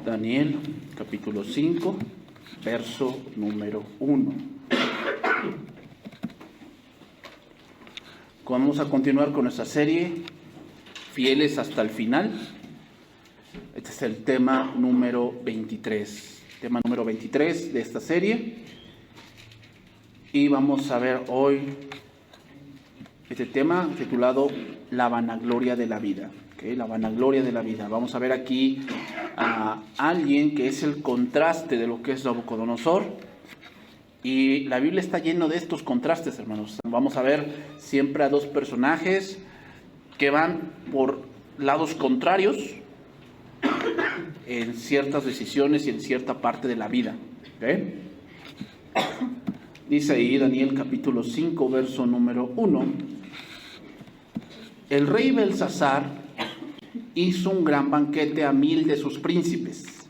Daniel, capítulo 5, verso número 1. Vamos a continuar con nuestra serie, Fieles hasta el final. Este es el tema número 23. Tema número 23 de esta serie. Y vamos a ver hoy este tema titulado La vanagloria de la vida. ¿Okay? La vanagloria de la vida. Vamos a ver aquí a alguien que es el contraste de lo que es Nabucodonosor. Y la Biblia está llena de estos contrastes, hermanos. Vamos a ver siempre a dos personajes que van por lados contrarios en ciertas decisiones y en cierta parte de la vida. ¿Okay? Dice ahí Daniel capítulo 5, verso número 1. El rey Belsasar hizo un gran banquete a 1000 de sus príncipes,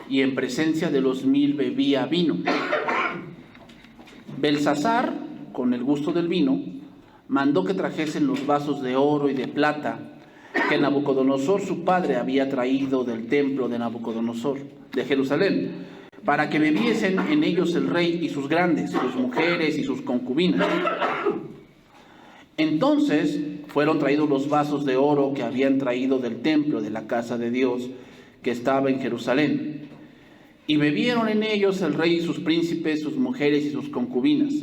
y en presencia de los 1000 bebía vino. Belsasar, con el gusto del vino, mandó que trajesen los vasos de oro y de plata que Nabucodonosor su padre había traído del templo de Nabucodonosor de Jerusalén, para que bebiesen en ellos el rey y sus grandes, sus mujeres y sus concubinas. Entonces fueron traídos los vasos de oro que habían traído del templo de la casa de Dios que estaba en Jerusalén, y bebieron en ellos el rey y sus príncipes, sus mujeres y sus concubinas.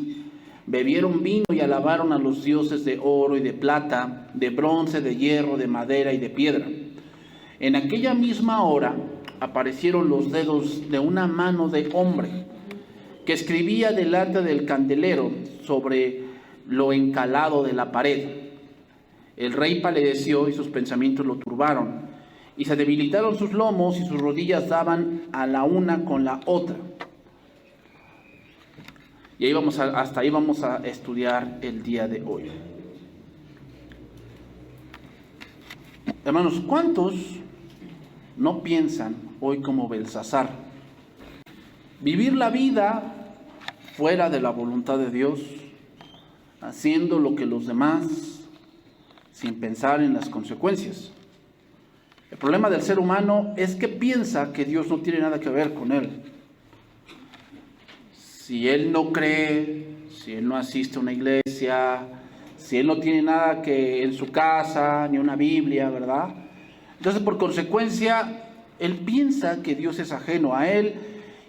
Bebieron vino y alabaron a los dioses de oro y de plata, de bronce, de hierro, de madera y de piedra. En aquella misma hora aparecieron los dedos de una mano de hombre que escribía delante del candelero sobre lo encalado de la pared. El rey palideció y sus pensamientos lo turbaron, y se debilitaron sus lomos y sus rodillas daban a la una con la otra. Y ahí hasta ahí vamos a estudiar el día de hoy. Hermanos, ¿cuántos no piensan hoy como Belsasar? Vivir la vida fuera de la voluntad de Dios, haciendo lo que los demás, sin pensar en las consecuencias. El problema del ser humano es que piensa que Dios no tiene nada que ver con él. Si él no cree, si él no asiste a una iglesia, si él no tiene nada que en su casa, ni una Biblia, ¿verdad? Entonces, por consecuencia, él piensa que Dios es ajeno a él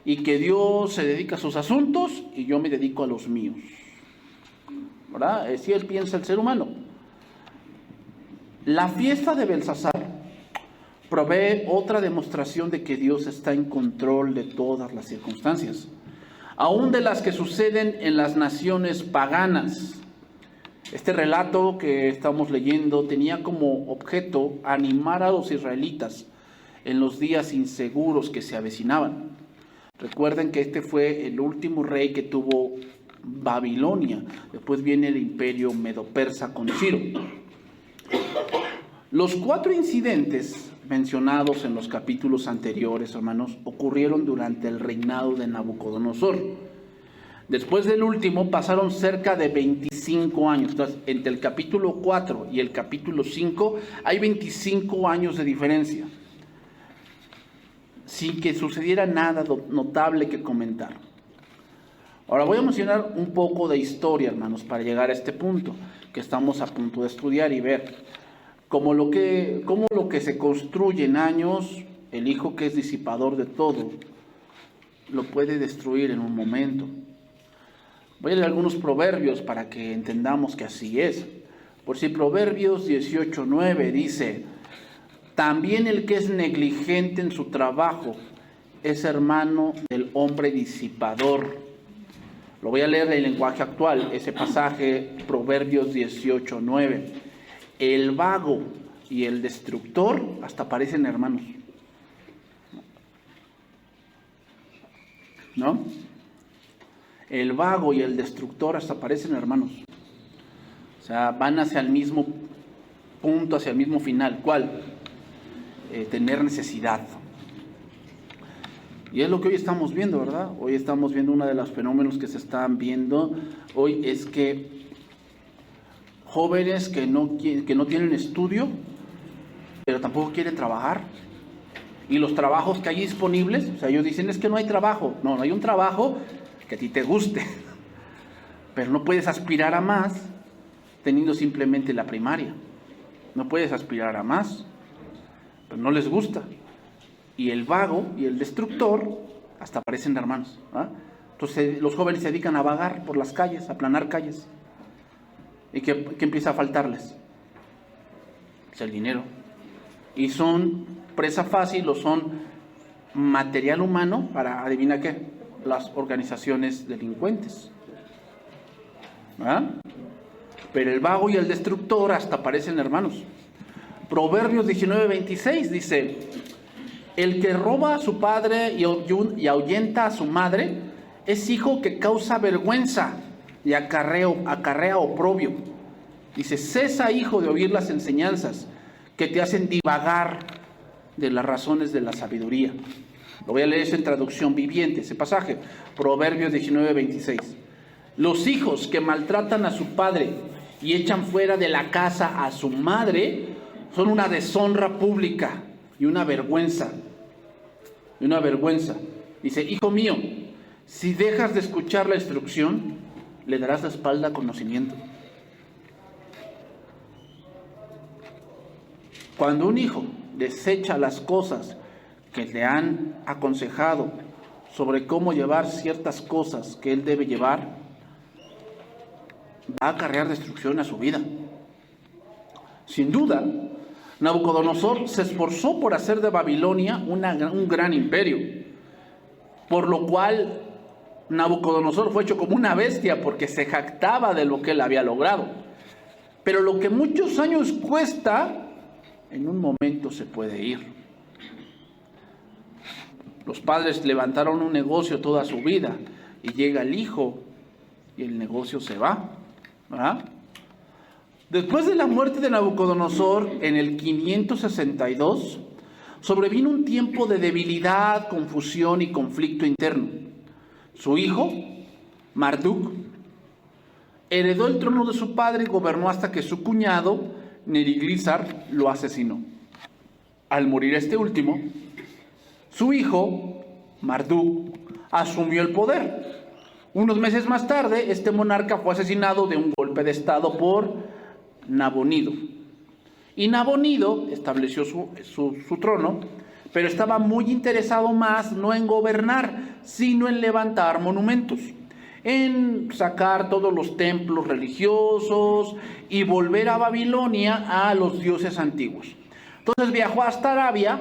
y que Dios se dedica a sus asuntos y yo me dedico a los míos, ¿verdad? Así él piensa el ser humano. La fiesta de Belsasar provee otra demostración de que Dios está en control de todas las circunstancias, aún de las que suceden en las naciones paganas. Este relato que estamos leyendo tenía como objeto animar a los israelitas en los días inseguros que se avecinaban. Recuerden que este fue el último rey que tuvo Babilonia. Después viene el imperio medo-persa con Ciro. Los 4 incidentes mencionados en los capítulos anteriores, hermanos, ocurrieron durante el reinado de Nabucodonosor. Después del último pasaron cerca de 25 años. Entonces, entre el capítulo 4 y el capítulo 5 hay 25 años de diferencia, sin que sucediera nada notable que comentar. Ahora voy a mencionar un poco de historia, hermanos, para llegar a este punto que estamos a punto de estudiar y ver cómo lo que se construye en años, el hijo que es disipador de todo, lo puede destruir en un momento. Voy a leer algunos proverbios para que entendamos que así es. Por si Proverbios 18:9 dice: también el que es negligente en su trabajo es hermano del hombre disipador. Lo voy a leer en el lenguaje actual, ese pasaje, Proverbios 18:9. El vago y el destructor hasta parecen hermanos, ¿no? El vago y el destructor hasta parecen hermanos. O sea, van hacia el mismo punto, hacia el mismo final. ¿Cuál? Tener necesidad. Y es lo que hoy estamos viendo, ¿verdad? Hoy estamos viendo uno de los fenómenos que se están viendo. Hoy es que jóvenes que no tienen estudio, pero tampoco quieren trabajar, Y los trabajos que hay disponibles, o sea, ellos dicen, es que no hay trabajo. No, no hay un trabajo que a ti te guste. Pero no puedes aspirar a más teniendo simplemente la primaria. No puedes aspirar a más. Pero no les gusta. Y el vago y el destructor hasta parecen hermanos. ¿Ah? Entonces los jóvenes se dedican a vagar por las calles, a aplanar calles. ¿Y qué empieza a faltarles? Pues el dinero. Y son presa fácil o son material humano para, adivina qué, las organizaciones delincuentes. ¿Ah? Pero el vago y el destructor hasta parecen hermanos. Proverbios 19:26 dice: el que roba a su padre y ahuyenta a su madre es hijo que causa vergüenza y acarrea oprobio. Dice: cesa, hijo, de oír las enseñanzas que te hacen divagar de las razones de la sabiduría. Lo voy a leer en traducción viviente, ese pasaje, Proverbios 19:26. Los hijos que maltratan a su padre y echan fuera de la casa a su madre son una deshonra pública y una vergüenza. Dice: hijo mío, si dejas de escuchar la instrucción, le darás la espalda al conocimiento. Cuando un hijo desecha las cosas que le han aconsejado sobre cómo llevar ciertas cosas que él debe llevar, va a acarrear destrucción a su vida. Sin duda, Nabucodonosor se esforzó por hacer de Babilonia un gran imperio, por lo cual Nabucodonosor fue hecho como una bestia porque se jactaba de lo que él había logrado. Pero lo que muchos años cuesta, en un momento se puede ir. Los padres levantaron un negocio toda su vida y llega el hijo y el negocio se va. ¿Verdad? Después de la muerte de Nabucodonosor en el 562, sobrevino un tiempo de debilidad, confusión y conflicto interno. Su hijo, Marduk, heredó el trono de su padre y gobernó hasta que su cuñado, Neriglissar, lo asesinó. Al morir este último, su hijo, Marduk, asumió el poder. Unos meses más tarde, este monarca fue asesinado de un golpe de estado por Nabonido. Y Nabonido estableció su trono, pero estaba muy interesado más no en gobernar, sino en levantar monumentos, en sacar todos los templos religiosos y volver a Babilonia a los dioses antiguos. Entonces viajó hasta Arabia,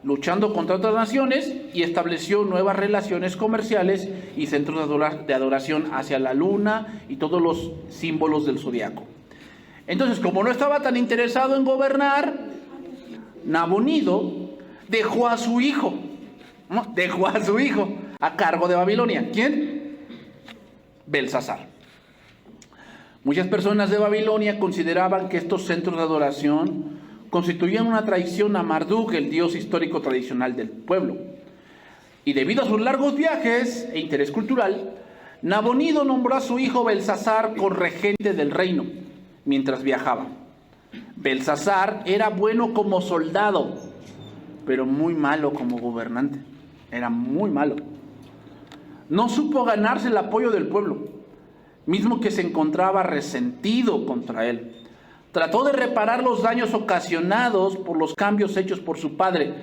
luchando contra otras naciones, y estableció nuevas relaciones comerciales y centros de adoración hacia la luna y todos los símbolos del zodiaco. Entonces, como no estaba tan interesado en gobernar, Nabonido dejó a su hijo a cargo de Babilonia. ¿Quién? Belsasar. Muchas personas de Babilonia consideraban que estos centros de adoración constituían una traición a Marduk, el dios histórico tradicional del pueblo. Y debido a sus largos viajes e interés cultural, Nabonido nombró a su hijo Belsasar corregente del reino mientras viajaba. Belsasar era bueno como soldado, pero muy malo como gobernante. Era muy malo. No supo ganarse el apoyo del pueblo, mismo que se encontraba resentido contra él. Trató de reparar los daños ocasionados por los cambios hechos por su padre,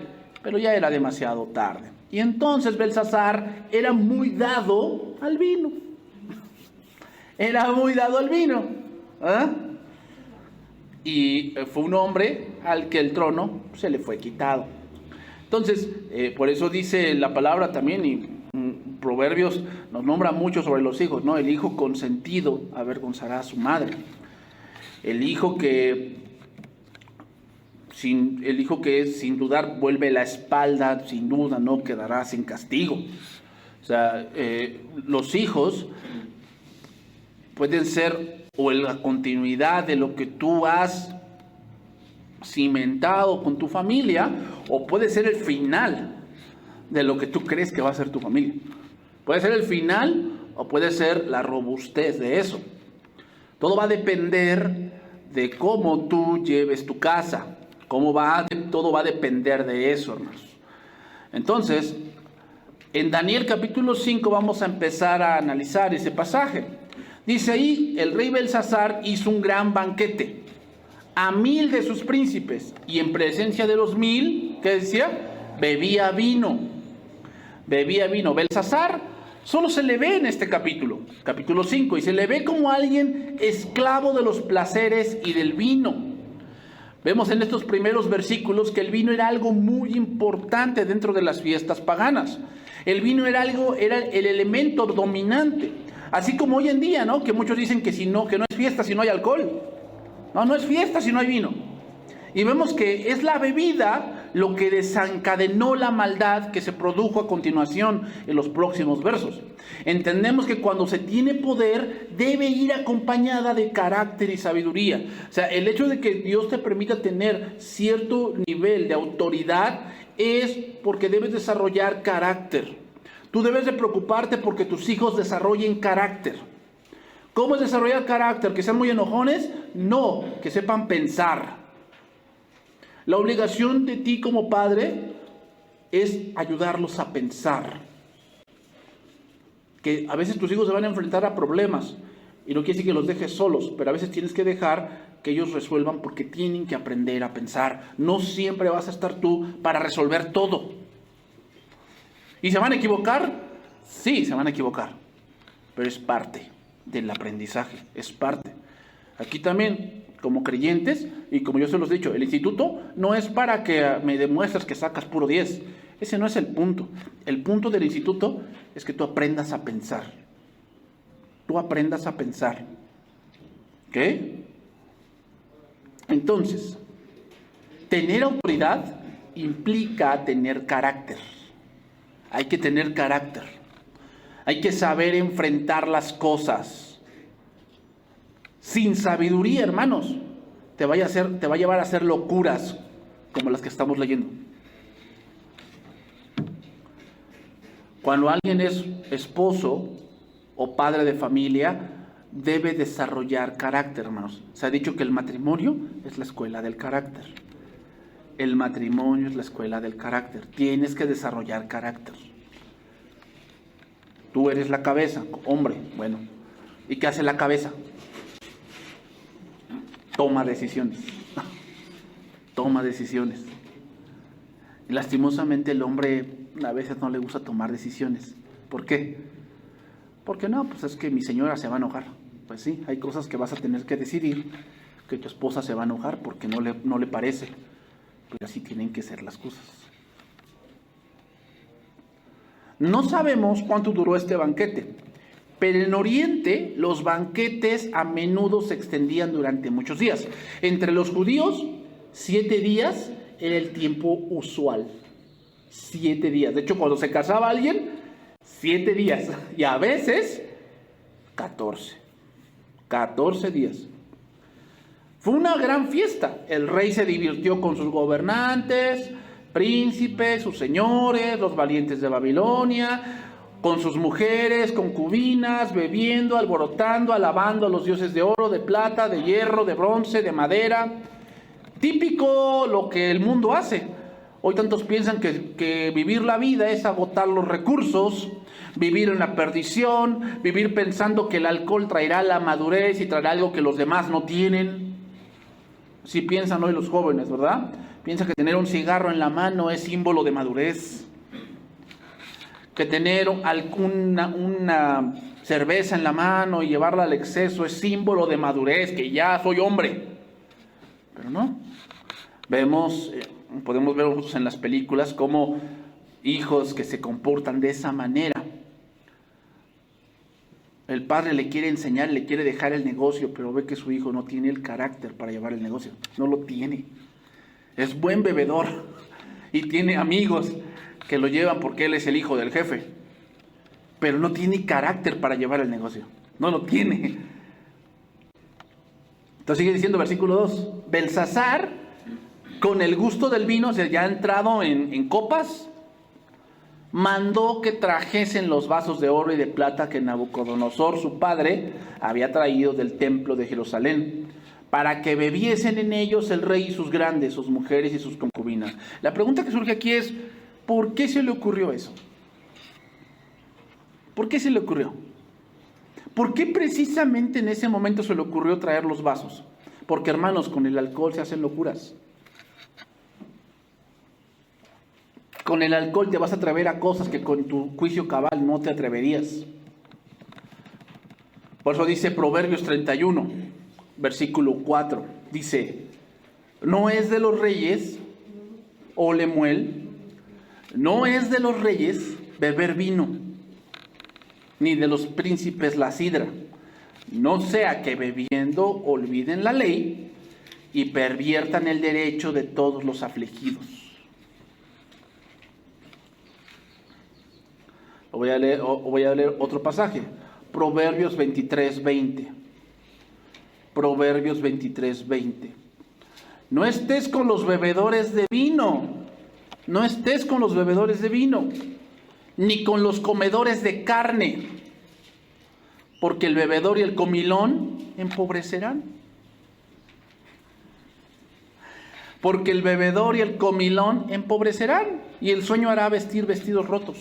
pero ya era demasiado tarde. Y entonces Belsasar era muy dado al vino. ¿Ah? Y fue un hombre al que el trono se le fue quitado. Entonces, por eso dice la palabra también, y Proverbios nos nombra mucho sobre los hijos, ¿no? El hijo consentido avergonzará a su madre. El hijo que sin dudar vuelve la espalda, sin duda no quedará sin castigo. O sea, los hijos pueden ser o la continuidad de lo que tú has cimentado con tu familia, o puede ser el final de lo que tú crees que va a ser tu familia. Puede ser el final o puede ser la robustez de eso. Todo va a depender de cómo tú lleves tu casa. Todo va a depender de eso, hermanos. Entonces, en Daniel capítulo 5 vamos a empezar a analizar ese pasaje. Dice ahí, el rey Belsasar hizo un gran banquete a 1000 de sus príncipes, y en presencia de los 1000, ¿qué decía? Bebía vino. Belsasar solo se le ve en este capítulo 5, y se le ve como alguien esclavo de los placeres y del vino. Vemos en estos primeros versículos que el vino era algo muy importante dentro de las fiestas paganas. El vino era el elemento dominante. Así como hoy en día, ¿no? Que muchos dicen que no es fiesta si no hay alcohol. No es fiesta si no hay vino. Y vemos que es la bebida lo que desencadenó la maldad que se produjo a continuación en los próximos versos. Entendemos que cuando se tiene poder debe ir acompañada de carácter y sabiduría. O sea, el hecho de que Dios te permita tener cierto nivel de autoridad es porque debes desarrollar carácter. Tú debes de preocuparte porque tus hijos desarrollen carácter. ¿Cómo es desarrollar carácter? ¿Que sean muy enojones? No, que sepan pensar. La obligación de ti como padre es ayudarlos a pensar. Que a veces tus hijos se van a enfrentar a problemas y no quiere decir que los dejes solos, pero a veces tienes que dejar que ellos resuelvan porque tienen que aprender a pensar. No siempre vas a estar tú para resolver todo. ¿Y se van a equivocar? Sí, se van a equivocar, pero es parte del aprendizaje, es parte. Aquí también, como creyentes, y como yo se los he dicho, el instituto no es para que me demuestres que sacas puro 10. Ese no es el punto. El punto del instituto es que tú aprendas a pensar. Tú aprendas a pensar. ¿Ok? Entonces, tener autoridad implica tener carácter. Hay que tener carácter. Hay que saber enfrentar las cosas. Sin sabiduría, hermanos, te va a llevar a hacer locuras como las que estamos leyendo. Cuando alguien es esposo o padre de familia, debe desarrollar carácter, hermanos. Se ha dicho que el matrimonio es la escuela del carácter. El matrimonio es la escuela del carácter. Tienes que desarrollar carácter. Tú eres la cabeza, hombre. Bueno, ¿y qué hace la cabeza? Toma decisiones. Toma decisiones. Y lastimosamente el hombre a veces no le gusta tomar decisiones. ¿Por qué? Porque no, pues es que mi señora se va a enojar. Pues sí, hay cosas que vas a tener que decidir, que tu esposa se va a enojar porque no le parece. Pero así tienen que ser las cosas. No sabemos cuánto duró este banquete, pero en Oriente los banquetes a menudo se extendían durante muchos días. Entre los judíos, 7 días era el tiempo usual. 7 días. De hecho, cuando se casaba alguien, 7 días. Y a veces, 14. 14 días. Fue una gran fiesta. El rey se divirtió con sus gobernantes, príncipes, sus señores, los valientes de Babilonia, con sus mujeres, concubinas, bebiendo, alborotando, alabando a los dioses de oro, de plata, de hierro, de bronce, de madera. Típico lo que el mundo hace. Hoy tantos piensan que vivir la vida es agotar los recursos, vivir en la perdición, vivir pensando que el alcohol traerá la madurez y traerá algo que los demás no tienen. Así piensan hoy los jóvenes, ¿verdad? Piensan que tener un cigarro en la mano es símbolo de madurez. Que tener una cerveza en la mano y llevarla al exceso es símbolo de madurez, que ya soy hombre. Pero no. Podemos ver nosotros en las películas como hijos que se comportan de esa manera. El padre le quiere enseñar, le quiere dejar el negocio, pero ve que su hijo no tiene el carácter para llevar el negocio. No lo tiene. Es buen bebedor y tiene amigos que lo llevan porque él es el hijo del jefe, pero no tiene carácter para llevar el negocio. No lo tiene. Entonces sigue diciendo versículo 2. Belsasar, con el gusto del vino, o sea, ya ha entrado en copas, mandó que trajesen los vasos de oro y de plata que Nabucodonosor, su padre, había traído del templo de Jerusalén, para que bebiesen en ellos el rey y sus grandes, sus mujeres y sus concubinas. La pregunta que surge aquí es, ¿por qué se le ocurrió eso? ¿Por qué se le ocurrió? ¿Por qué precisamente en ese momento se le ocurrió traer los vasos? Porque, hermanos, con el alcohol se hacen locuras. Con el alcohol te vas a atrever a cosas que con tu juicio cabal no te atreverías. Por eso dice Proverbios 31, versículo 4. Dice, no es de los reyes, o Lemuel, no es de los reyes beber vino, ni de los príncipes la sidra. No sea que bebiendo olviden la ley y perviertan el derecho de todos los afligidos. Voy a leer otro pasaje. Proverbios 23:20. Proverbios 23:20. No estés con los bebedores de vino. No estés con los bebedores de vino, ni con los comedores de carne, porque el bebedor y el comilón empobrecerán. Porque el bebedor y el comilón empobrecerán, y el sueño hará vestir vestidos rotos.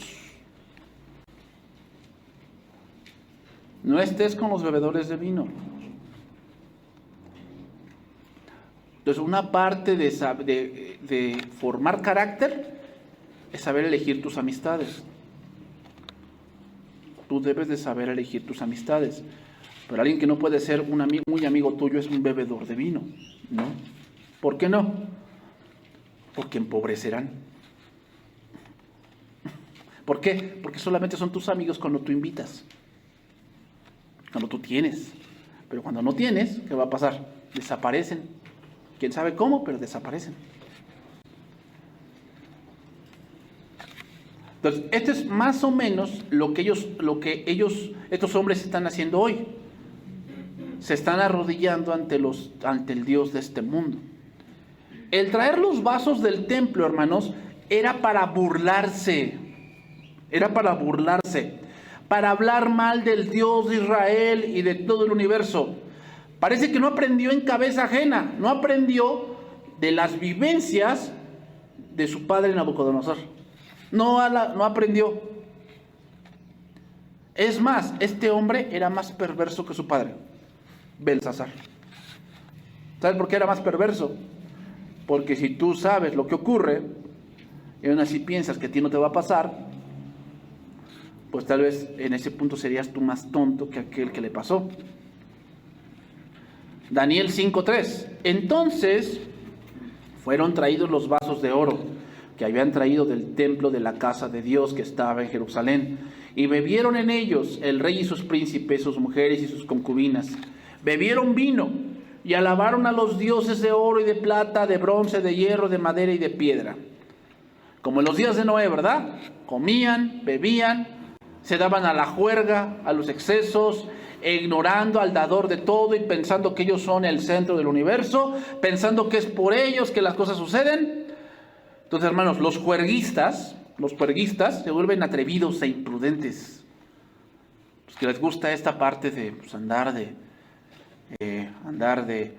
No estés con los bebedores de vino. Entonces, una parte de formar carácter es saber elegir tus amistades. Tú debes de saber elegir tus amistades. Pero alguien que no puede ser un amigo, muy amigo tuyo es un bebedor de vino, ¿no? ¿Por qué no? Porque empobrecerán. ¿Por qué? Porque solamente son tus amigos cuando tú invitas, cuando tú tienes. Pero cuando no tienes, ¿qué va a pasar? Desaparecen. Quién sabe cómo, pero desaparecen. Entonces, esto es más o menos lo que estos hombres están haciendo hoy. Se están arrodillando ante el Dios de este mundo. El traer los vasos del templo, hermanos, era para burlarse. Era para burlarse. Para hablar mal del Dios de Israel y de todo el universo. Parece que no aprendió en cabeza ajena. No aprendió de las vivencias de su padre Nabucodonosor. No aprendió. Es más, este hombre era más perverso que su padre, Belsasar. ¿Sabes por qué era más perverso? Porque si tú sabes lo que ocurre, y aún así piensas que a ti no te va a pasar, pues tal vez en ese punto serías tú más tonto que aquel que le pasó. Daniel 5:3. Entonces fueron traídos los vasos de oro que habían traído del templo de la casa de Dios que estaba en Jerusalén, y bebieron en ellos el rey y sus príncipes, sus mujeres y sus concubinas. Bebieron vino y alabaron a los dioses de oro y de plata, de bronce, de hierro, de madera y de piedra. Como en los días de Noé, ¿verdad? Comían, bebían, se daban a la juerga, a los excesos, ignorando al dador de todo y pensando que ellos son el centro del universo, pensando que es por ellos que las cosas suceden. Entonces, hermanos, los juerguistas se vuelven atrevidos e imprudentes. Los que les gusta esta parte de andar de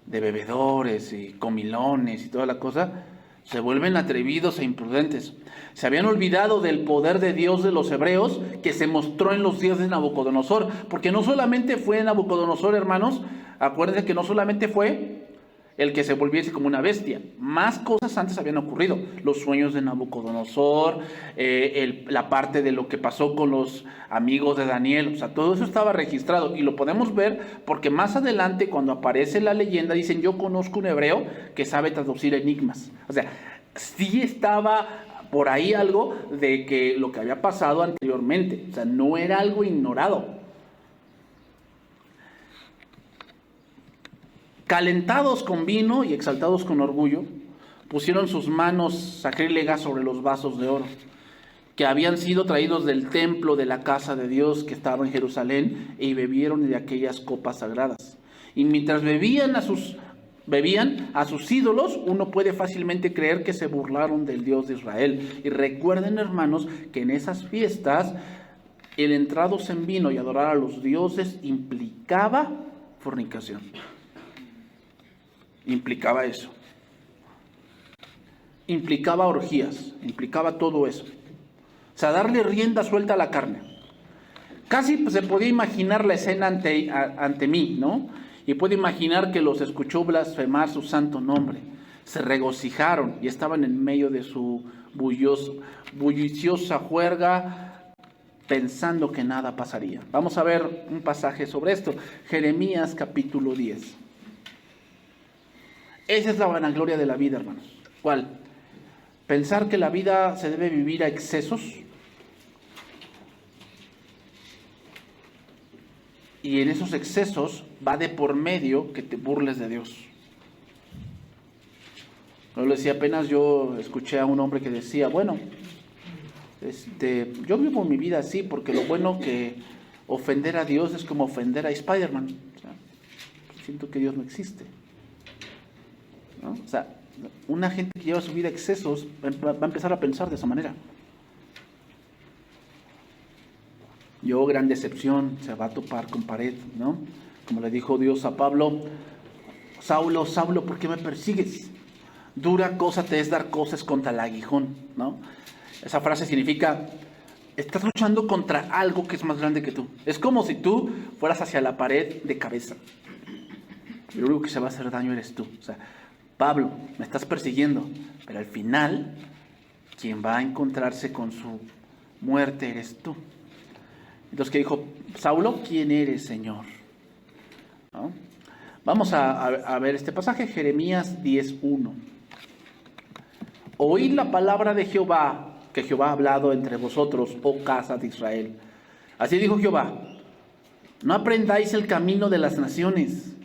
bebedores y comilones y toda la cosa, se vuelven atrevidos e imprudentes. Se habían olvidado del poder de Dios de los hebreos que se mostró en los días de Nabucodonosor, porque no solamente fue Nabucodonosor, hermanos, acuérdense que no solamente fue el que se volviese como una bestia, más cosas antes habían ocurrido, los sueños de Nabucodonosor, la parte de lo que pasó con los amigos de Daniel, o sea, todo eso estaba registrado y lo podemos ver porque más adelante cuando aparece la leyenda dicen: yo conozco un hebreo que sabe traducir enigmas. O sea, sí estaba por ahí algo de que lo que había pasado anteriormente, o sea, no era algo ignorado. Calentados con vino y exaltados con orgullo, pusieron sus manos sacrílegas sobre los vasos de oro que habían sido traídos del templo de la casa de Dios que estaba en Jerusalén, y bebieron de aquellas copas sagradas. Y mientras bebían a sus ídolos, uno puede fácilmente creer que se burlaron del Dios de Israel. Y recuerden, hermanos, que en esas fiestas el entrados en vino y adorar a los dioses implicaba fornicación. Implicaba eso. implicaba orgías, implicaba todo eso. O sea, darle rienda suelta a la carne. Casi pues, se podía imaginar la escena ante mí, ¿no? Y puede imaginar que los escuchó blasfemar su santo nombre. Se regocijaron y estaban en medio de su bulliciosa juerga, pensando que nada pasaría. Vamos a ver un pasaje sobre esto. Jeremías capítulo 10. Esa es la vanagloria de la vida, hermanos. ¿Cuál? Pensar que la vida se debe vivir a excesos. Y en esos excesos va de por medio que te burles de Dios. Yo le decía, apenas yo escuché a un hombre que decía, bueno, yo vivo mi vida así porque lo bueno que ofender a Dios es como ofender a Spider-Man. O sea, siento que Dios no existe, ¿no? O sea, una gente que lleva su vida a excesos va a empezar a pensar de esa manera. Yo, gran decepción, se va a topar con pared, ¿no? Como le dijo Dios a Pablo, Saulo, Saulo, ¿por qué me persigues? Dura cosa te es dar cosas contra el aguijón, ¿no? Esa frase significa, estás luchando contra algo que es más grande que tú. Es como si tú fueras hacia la pared de cabeza. Y lo único que se va a hacer daño eres tú. O sea, Pablo, me estás persiguiendo, pero al final, quien va a encontrarse con su muerte eres tú. Entonces, ¿qué dijo Saulo? ¿Quién eres, Señor? ¿No? Vamos a ver este pasaje, Jeremías 10:1. Oíd la palabra de Jehová, que Jehová ha hablado entre vosotros, oh casa de Israel. Así dijo Jehová, no aprendáis el camino de las naciones,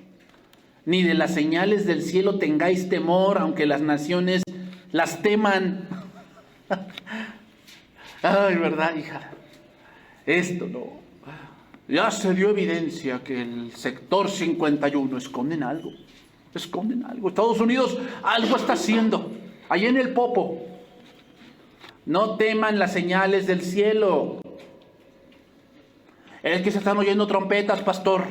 ni de las señales del cielo tengáis temor, aunque las naciones las teman. Ay, ¿verdad, hija? Esto no. Ya se dio evidencia que el sector 51 esconden algo. Esconden algo. Estados Unidos algo está haciendo. Allí en el Popo. No teman las señales del cielo. Es que se están oyendo trompetas, pastor.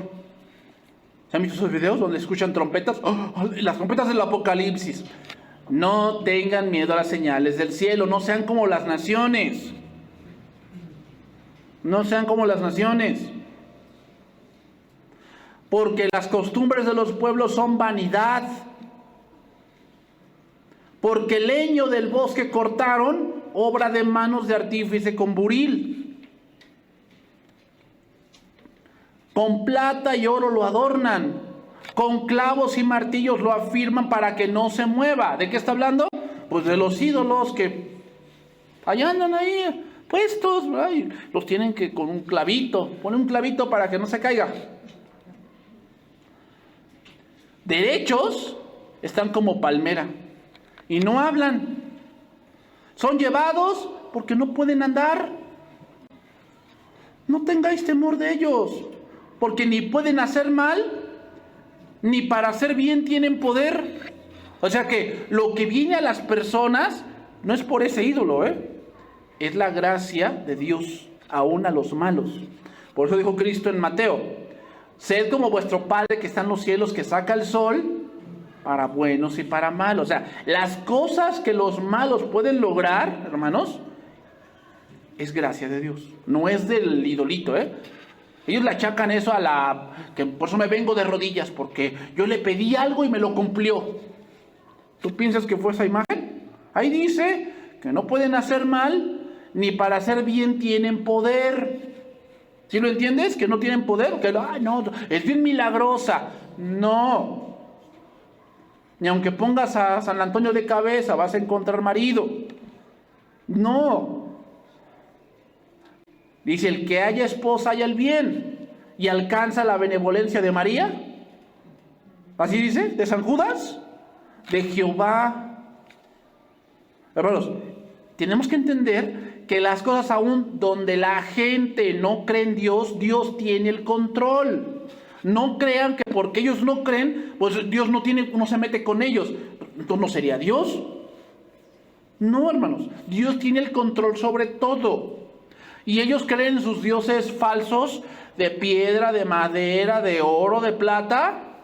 ¿Se han visto esos videos donde escuchan trompetas? Oh, las trompetas del Apocalipsis. No tengan miedo a las señales del cielo. No sean como las naciones. No sean como las naciones. Porque las costumbres de los pueblos son vanidad. Porque el leño del bosque cortaron, obra de manos de artífice con buril. Con plata y oro lo adornan. Con clavos y martillos lo afirman para que no se mueva. ¿De qué está hablando? Pues de los ídolos que allá andan ahí puestos. Ay, los tienen que con un clavito. Ponen un clavito para que no se caiga. Derechos están como palmera y no hablan. Son llevados porque no pueden andar. No tengáis temor de ellos, porque ni pueden hacer mal, ni para hacer bien tienen poder. O sea que lo que viene a las personas no es por ese ídolo, es la gracia de Dios, aún a los malos. Por eso dijo Cristo en Mateo, sed como vuestro Padre que está en los cielos, que saca el sol para buenos y para malos. O sea, las cosas que los malos pueden lograr, hermanos, es gracia de Dios. No es del idolito, Ellos le achacan eso que por eso me vengo de rodillas, porque yo le pedí algo y me lo cumplió. ¿Tú piensas que fue esa imagen? Ahí dice que no pueden hacer mal, ni para hacer bien tienen poder. ¿Sí lo entiendes? Que no tienen poder, que no, es bien milagrosa. No. Ni aunque pongas a San Antonio de cabeza vas a encontrar marido. No. Dice, el que haya esposa haya el bien y alcanza la benevolencia de María. Así dice, de San Judas, de Jehová. Hermanos, tenemos que entender que las cosas aún donde la gente no cree en Dios, Dios tiene el control. No crean que porque ellos no creen, pues Dios no se mete con ellos. Entonces no sería Dios. No, hermanos, Dios tiene el control sobre todo. Y ellos creen en sus dioses falsos de piedra, de madera, de oro, de plata.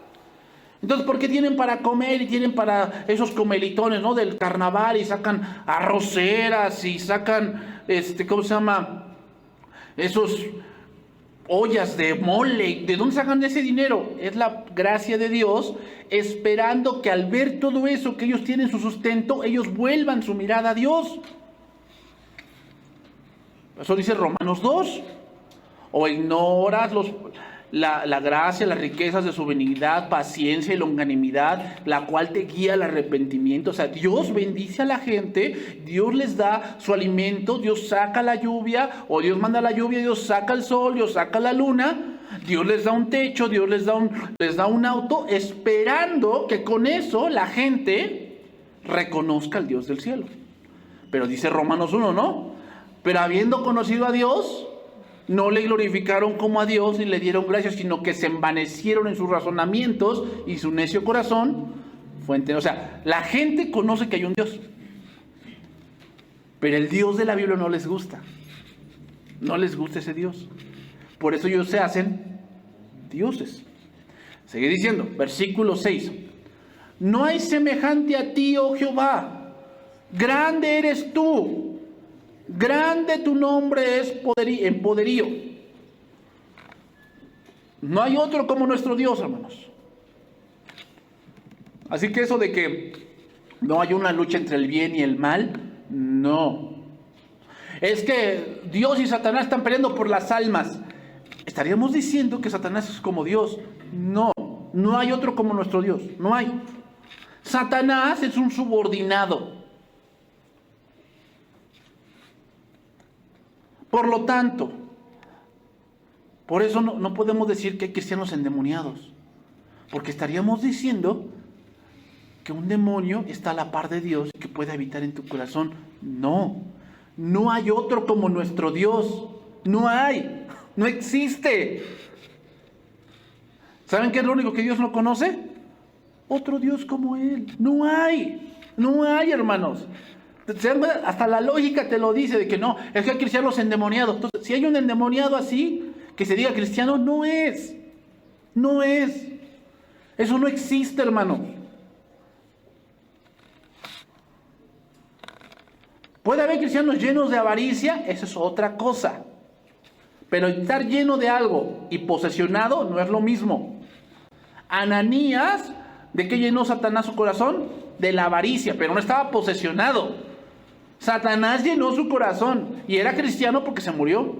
Entonces, ¿por qué tienen para comer y tienen para esos comelitones, ¿no? Del carnaval, y sacan arroceras y sacan, ¿cómo se llama? Esos ollas de mole. ¿De dónde sacan ese dinero? Es la gracia de Dios, esperando que al ver todo eso, que ellos tienen su sustento, ellos vuelvan su mirada a Dios. Eso dice Romanos 2. O ignoras la gracia, las riquezas de su benignidad, paciencia y longanimidad, la cual te guía al arrepentimiento. O sea, Dios bendice a la gente, Dios les da su alimento, Dios saca la lluvia, o Dios manda la lluvia, Dios saca el sol, Dios saca la luna, Dios les da un techo, Dios les da un auto, esperando que con eso la gente reconozca al Dios del cielo. Pero dice Romanos 1, ¿no? Pero habiendo conocido a Dios, no le glorificaron como a Dios ni le dieron gracias, sino que se envanecieron en sus razonamientos y su necio corazón fue entendido. O sea, la gente conoce que hay un Dios, pero el Dios de la Biblia no les gusta. No les gusta ese Dios. Por eso ellos se hacen dioses. Sigue diciendo, versículo 6. No hay semejante a ti, oh Jehová. Grande eres tú. Grande tu nombre es en poderío. No hay otro como nuestro Dios, hermanos. Así que eso de que no hay una lucha entre el bien y el mal, no. Es que Dios y Satanás están peleando por las almas. ¿Estaríamos diciendo que Satanás es como Dios? No, no hay otro como nuestro Dios, no hay. Satanás es un subordinado. Por lo tanto, por eso no podemos decir que hay cristianos endemoniados, porque estaríamos diciendo que un demonio está a la par de Dios y que puede habitar en tu corazón. No, no hay otro como nuestro Dios, no hay, no existe. ¿Saben qué es lo único que Dios no conoce? Otro Dios como Él, no hay, hermanos. Hasta la lógica te lo dice de que no, es que hay cristianos endemoniados. Entonces, si hay un endemoniado así, que se diga cristiano, no es. Eso no existe, hermano. Puede haber cristianos llenos de avaricia, eso es otra cosa. Pero estar lleno de algo y posesionado no es lo mismo. Ananías, ¿de qué llenó Satanás su corazón? De la avaricia, pero no estaba posesionado. Satanás llenó su corazón y era cristiano porque se murió.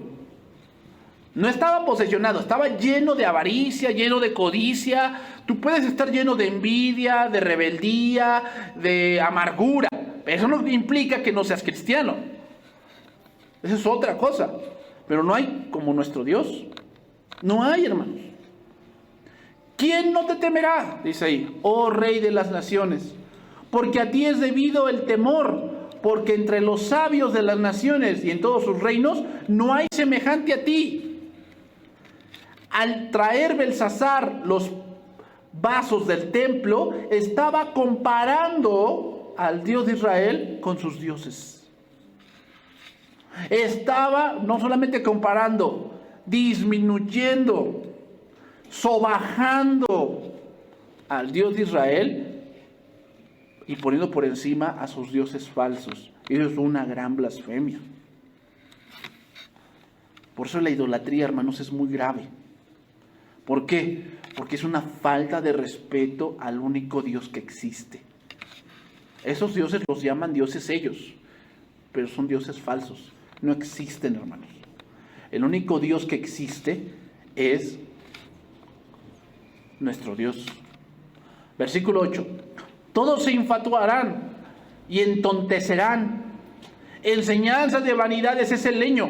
No estaba posesionado, estaba lleno de avaricia, lleno de codicia. Tú puedes estar lleno de envidia, de rebeldía, de amargura. Eso no implica que no seas cristiano. Esa es otra cosa. Pero no hay como nuestro Dios. No hay, hermanos. ¿Quién no te temerá? Dice ahí, oh Rey de las naciones. Porque a ti es debido el temor. Porque entre los sabios de las naciones y en todos sus reinos no hay semejante a ti. Al traer Belsasar los vasos del templo, estaba comparando al Dios de Israel con sus dioses. Estaba no solamente comparando, disminuyendo, sobajando al Dios de Israel y poniendo por encima a sus dioses falsos. Eso es una gran blasfemia. Por eso la idolatría, hermanos, es muy grave. ¿Por qué? Porque es una falta de respeto al único Dios que existe. Esos dioses los llaman dioses ellos, pero son dioses falsos. No existen, hermanos. El único Dios que existe es nuestro Dios. Versículo 8. Todos se infatuarán y entontecerán. Enseñanzas de vanidades es el leño.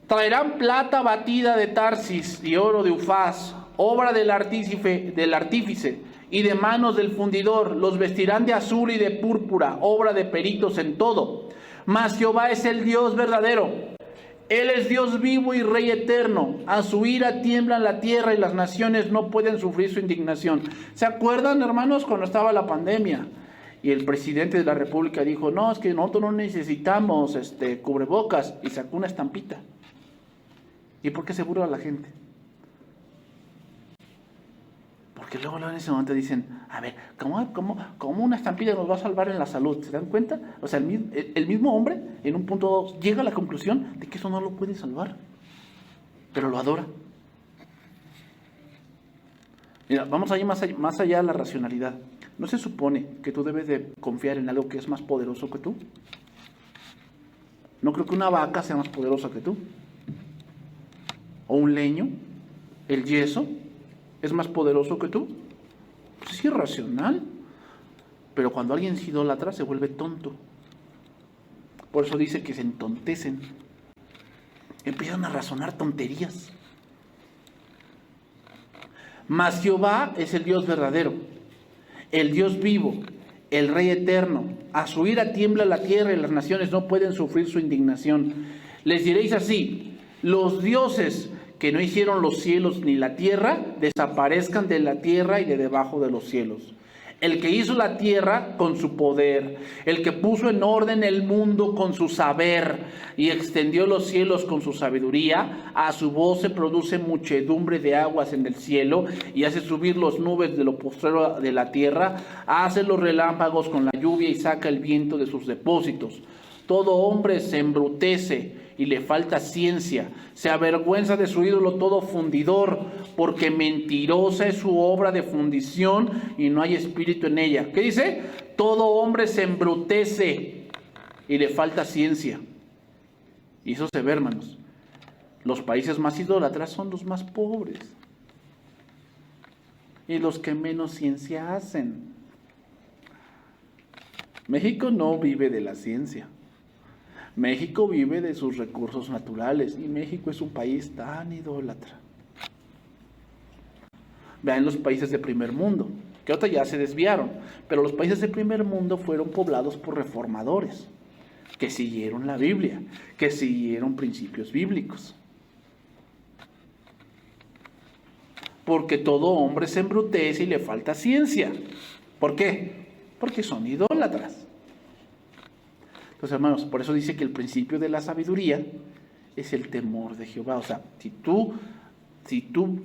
Traerán plata batida de Tarsis y oro de Ufaz, obra del artífice y de manos del fundidor. Los vestirán de azul y de púrpura, obra de peritos en todo. Mas Jehová es el Dios verdadero. Él es Dios vivo y Rey eterno. A su ira tiemblan la tierra y las naciones no pueden sufrir su indignación. ¿Se acuerdan, hermanos, cuando estaba la pandemia? Y el presidente de la República dijo, no, es que nosotros no necesitamos cubrebocas, y sacó una estampita. ¿Y por qué se burla la gente? Porque luego en ese momento dicen, a ver, ¿cómo una estampilla nos va a salvar en la salud? ¿Se dan cuenta? O sea, el mismo hombre en un punto llega a la conclusión de que eso no lo puede salvar, pero lo adora. Mira, vamos a ir más allá de la racionalidad. ¿No se supone que tú debes de confiar en algo que es más poderoso que tú? No creo que una vaca sea más poderosa que tú. ¿O un leño? ¿El yeso? ¿Es más poderoso que tú? Pues es irracional. Pero cuando alguien es idólatra se vuelve tonto. Por eso dice que se entontecen. Empiezan a razonar tonterías. Mas Jehová es el Dios verdadero, el Dios vivo, el Rey eterno. A su ira tiembla la tierra y las naciones no pueden sufrir su indignación. Les diréis así: los dioses que no hicieron los cielos ni la tierra, desaparezcan de la tierra y de debajo de los cielos. El que hizo la tierra con su poder, el que puso en orden el mundo con su saber y extendió los cielos con su sabiduría, a su voz se produce muchedumbre de aguas en el cielo y hace subir las nubes de lo postrero de la tierra, hace los relámpagos con la lluvia y saca el viento de sus depósitos. Todo hombre se embrutece y le falta ciencia, se avergüenza de su ídolo todo fundidor, porque mentirosa es su obra de fundición y no hay espíritu en ella. ¿Qué dice? Todo hombre se embrutece y le falta ciencia. Y eso se ve, hermanos. Los países más idólatras son los más pobres y los que menos ciencia hacen. México no vive de la ciencia. México vive de sus recursos naturales y México es un país tan idólatra. Vean los países de primer mundo, que ahora ya se desviaron, pero los países de primer mundo fueron poblados por reformadores, que siguieron la Biblia, que siguieron principios bíblicos. Porque todo hombre se embrutece y le falta ciencia. ¿Por qué? Porque son idólatras. Entonces, hermanos, por eso dice que el principio de la sabiduría es el temor de Jehová. O sea, si tú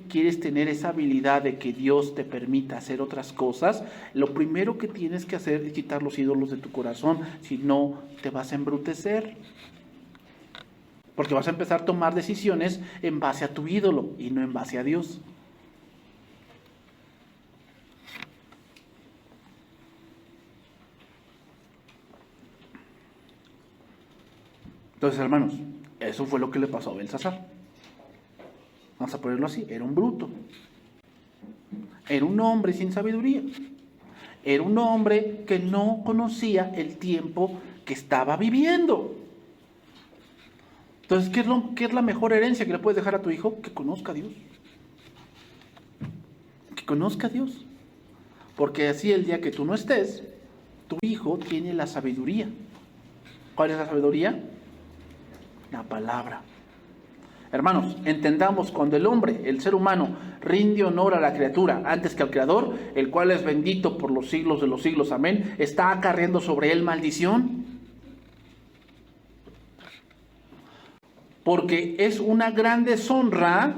quieres tener esa habilidad de que Dios te permita hacer otras cosas, lo primero que tienes que hacer es quitar los ídolos de tu corazón, si no te vas a embrutecer. Porque vas a empezar a tomar decisiones en base a tu ídolo y no en base a Dios. Entonces, hermanos, eso fue lo que le pasó a Belsasar. Vamos a ponerlo así, era un bruto. Era un hombre sin sabiduría. Era un hombre que no conocía el tiempo que estaba viviendo. Entonces, ¿qué es la mejor herencia que le puedes dejar a tu hijo? Que conozca a Dios. Que conozca a Dios. Porque así el día que tú no estés, tu hijo tiene la sabiduría. ¿Cuál es la sabiduría? La palabra. Hermanos, entendamos, cuando el hombre, el ser humano, rinde honor a la criatura antes que al Creador, el cual es bendito por los siglos de los siglos, amén, está acarreando sobre él maldición. Porque es una gran deshonra,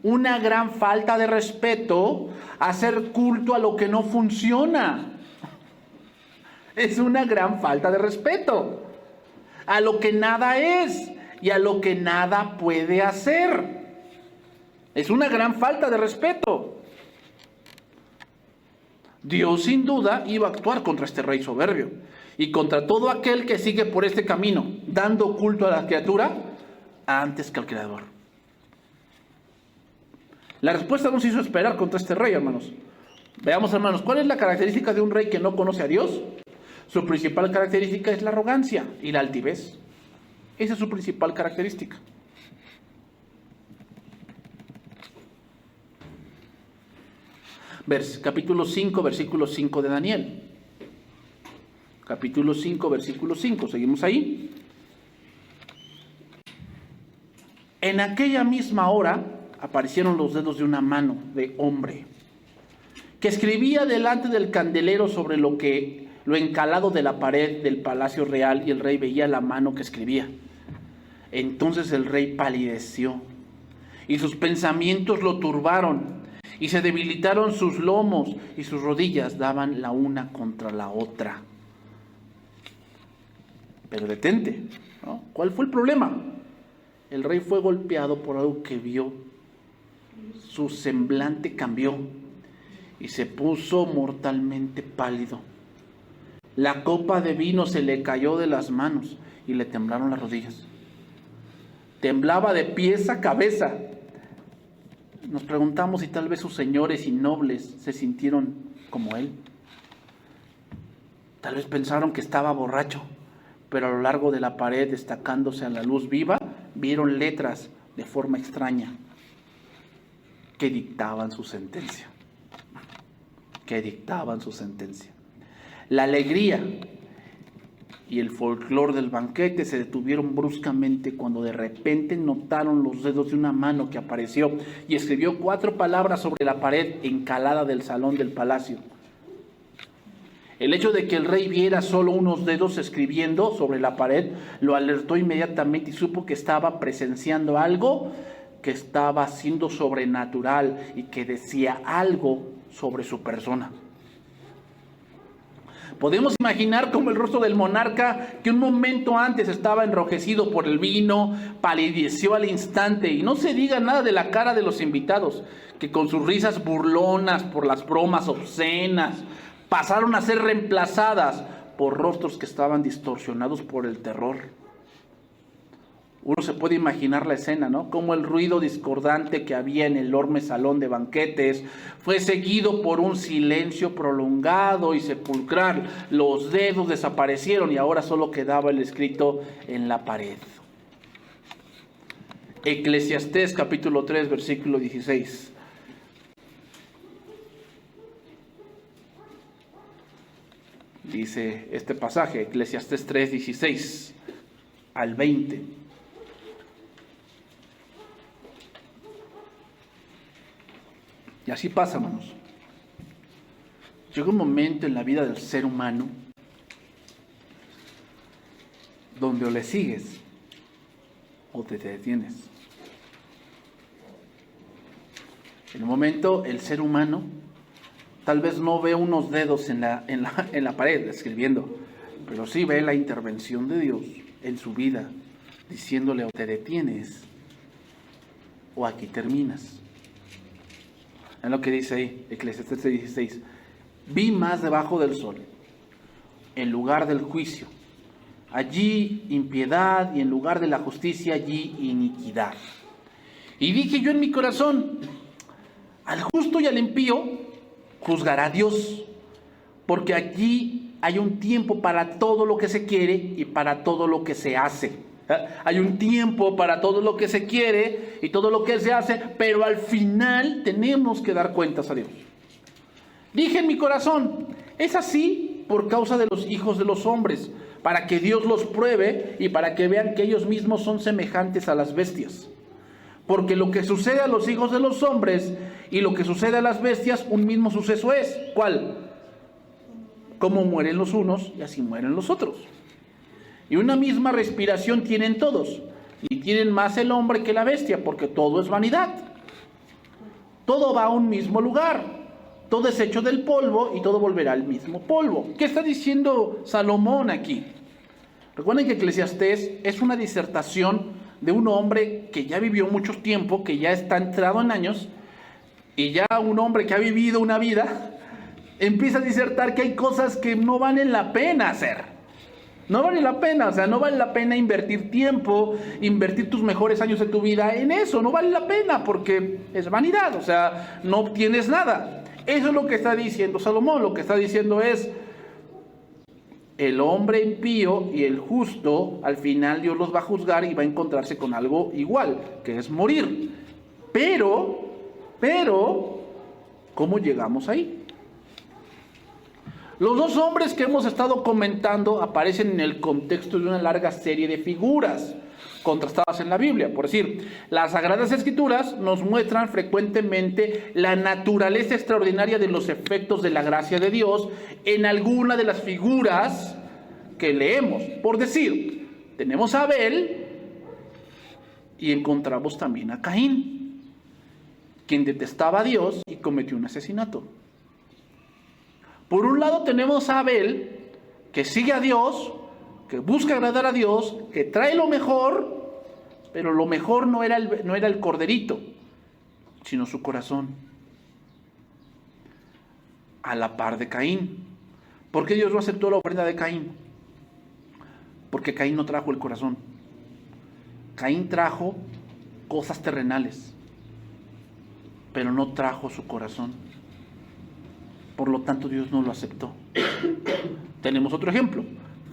una gran falta de respeto, hacer culto a lo que no funciona. Es una gran falta de respeto a lo que nada es y a lo que nada puede hacer. Es una gran falta de respeto. Dios sin duda iba a actuar contra este rey soberbio y contra todo aquel que sigue por este camino, dando culto a la criatura antes que al Creador. La respuesta no se hizo esperar contra este rey, hermanos. Veamos, hermanos, ¿cuál es la característica de un rey que no conoce a Dios? Su principal característica es la arrogancia y la altivez. Esa es su principal característica. Capítulo 5, versículo 5 de Daniel. Capítulo 5, versículo 5. Seguimos ahí. En aquella misma hora aparecieron los dedos de una mano de hombre, que escribía delante del candelero sobre lo encalado de la pared del palacio real, y el rey veía la mano que escribía. Entonces el rey palideció y sus pensamientos lo turbaron, y se debilitaron sus lomos, y sus rodillas daban la una contra la otra. Pero detente, ¿no? ¿Cuál fue el problema? El rey fue golpeado por algo que vio. Su semblante cambió y se puso mortalmente pálido. La copa de vino se le cayó de las manos y le temblaron las rodillas. Temblaba de pies a cabeza. Nos preguntamos si tal vez sus señores y nobles se sintieron como él. Tal vez pensaron que estaba borracho, pero a lo largo de la pared, destacándose a la luz viva, vieron letras de forma extraña que dictaban su sentencia. La alegría y el folclor del banquete se detuvieron bruscamente cuando de repente notaron los dedos de una mano que apareció y escribió 4 palabras sobre la pared encalada del salón del palacio. El hecho de que el rey viera solo unos dedos escribiendo sobre la pared lo alertó inmediatamente y supo que estaba presenciando algo que estaba siendo sobrenatural y que decía algo sobre su persona. Podemos imaginar cómo el rostro del monarca, que un momento antes estaba enrojecido por el vino, palideció al instante, y no se diga nada de la cara de los invitados, que con sus risas burlonas por las bromas obscenas, pasaron a ser reemplazadas por rostros que estaban distorsionados por el terror. Uno se puede imaginar la escena, ¿no? Como el ruido discordante que había en el enorme salón de banquetes fue seguido por un silencio prolongado y sepulcral. Los dedos desaparecieron y ahora solo quedaba el escrito en la pared. Eclesiastés capítulo 3, versículo 16. Dice este pasaje, Eclesiastés 3, 16 al 20. Y así pasa, hermanos. Llega un momento en la vida del ser humano donde o le sigues o te detienes. En un momento el ser humano tal vez no ve unos dedos en la pared escribiendo, pero sí ve la intervención de Dios en su vida, diciéndole o te detienes o aquí terminas. Es lo que dice ahí, Eclesiastés 16. Vi más debajo del sol, en lugar del juicio. Allí impiedad y en lugar de la justicia allí iniquidad. Y dije yo en mi corazón, al justo y al impío juzgará Dios, porque allí hay un tiempo para todo lo que se quiere y para todo lo que se hace. Hay un tiempo para todo lo que se quiere y todo lo que se hace, pero al final tenemos que dar cuentas a Dios. Dije en mi corazón, es así por causa de los hijos de los hombres, para que Dios los pruebe y para que vean que ellos mismos son semejantes a las bestias. Porque lo que sucede a los hijos de los hombres y lo que sucede a las bestias, un mismo suceso es. ¿Cuál? Como mueren los unos y así mueren los otros. Y una misma respiración tienen todos, y tienen más el hombre que la bestia, porque todo es vanidad. Todo va a un mismo lugar, todo es hecho del polvo y todo volverá al mismo polvo. ¿Qué está diciendo Salomón aquí? Recuerden que Eclesiastés es una disertación de un hombre que ya vivió mucho tiempo, que ya está entrado en años, y ya un hombre que ha vivido una vida, empieza a disertar que hay cosas que no valen la pena hacer. No vale la pena, o sea, no vale la pena invertir tiempo, invertir tus mejores años de tu vida en eso, no vale la pena porque es vanidad, o sea, no obtienes nada. Eso es lo que está diciendo Salomón, lo que está diciendo es, el hombre impío y el justo, al final Dios los va a juzgar y va a encontrarse con algo igual, que es morir. Pero, ¿cómo llegamos ahí? Los dos hombres que hemos estado comentando aparecen en el contexto de una larga serie de figuras contrastadas en la Biblia. Por decir, las Sagradas Escrituras nos muestran frecuentemente la naturaleza extraordinaria de los efectos de la gracia de Dios en alguna de las figuras que leemos. Por decir, tenemos a Abel y encontramos también a Caín. quien detestaba a Dios y cometió un asesinato. Por un lado tenemos a Abel, que sigue a Dios, que busca agradar a Dios, que trae lo mejor, pero lo mejor no era el corderito, sino su corazón. A la par de Caín. ¿Por qué Dios no aceptó la ofrenda de Caín? Porque Caín no trajo el corazón. Caín trajo cosas terrenales, pero no trajo su corazón. Por lo tanto, Dios no lo aceptó. Tenemos otro ejemplo.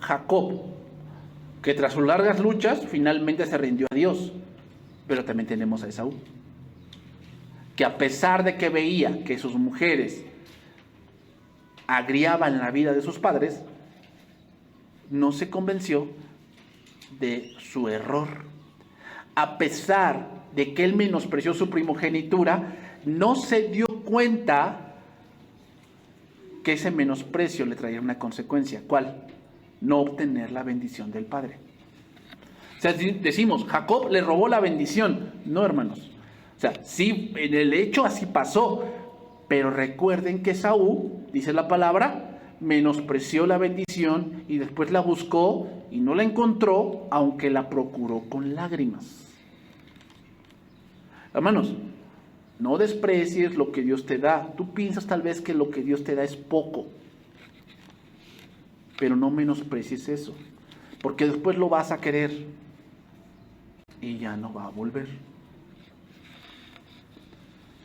Jacob, que tras sus largas luchas, finalmente se rindió a Dios. Pero también tenemos a Esaú, que a pesar de que veía que sus mujeres agriaban la vida de sus padres, no se convenció de su error. A pesar de que él menospreció su primogenitura, no se dio cuenta que ese menosprecio le traía una consecuencia. ¿Cuál? No obtener la bendición del Padre. O sea, decimos, Jacob le robó la bendición. No, hermanos. O sea, sí, en el hecho así pasó. Pero recuerden que Esaú, dice la palabra, menospreció la bendición y después la buscó y no la encontró, aunque la procuró con lágrimas. Hermanos, no desprecies lo que Dios te da. Tú piensas tal vez que lo que Dios te da es poco, pero no menosprecies eso, porque después lo vas a querer y ya no va a volver.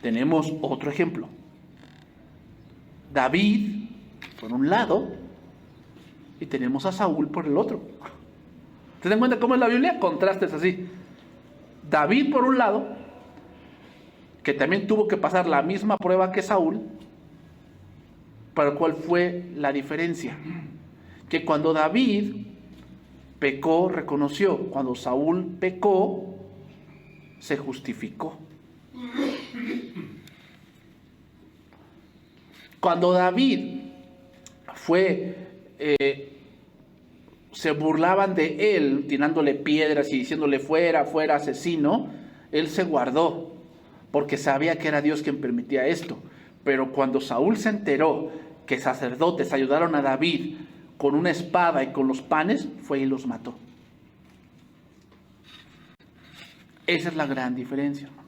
Tenemos otro ejemplo. David por un lado y tenemos a Saúl por el otro. ¿Se dan cuenta cómo es la Biblia? Contrastes así. David por un lado, que también tuvo que pasar la misma prueba que Saúl, pero ¿cuál fue la diferencia? Que cuando David pecó, reconoció. Cuando Saúl pecó, se justificó. Cuando David se burlaban de él, tirándole piedras y diciéndole fuera, fuera, asesino, él se guardó, porque sabía que era Dios quien permitía esto. Pero cuando Saúl se enteró que sacerdotes ayudaron a David con una espada y con los panes, fue y los mató. Esa es la gran diferencia, hermanos.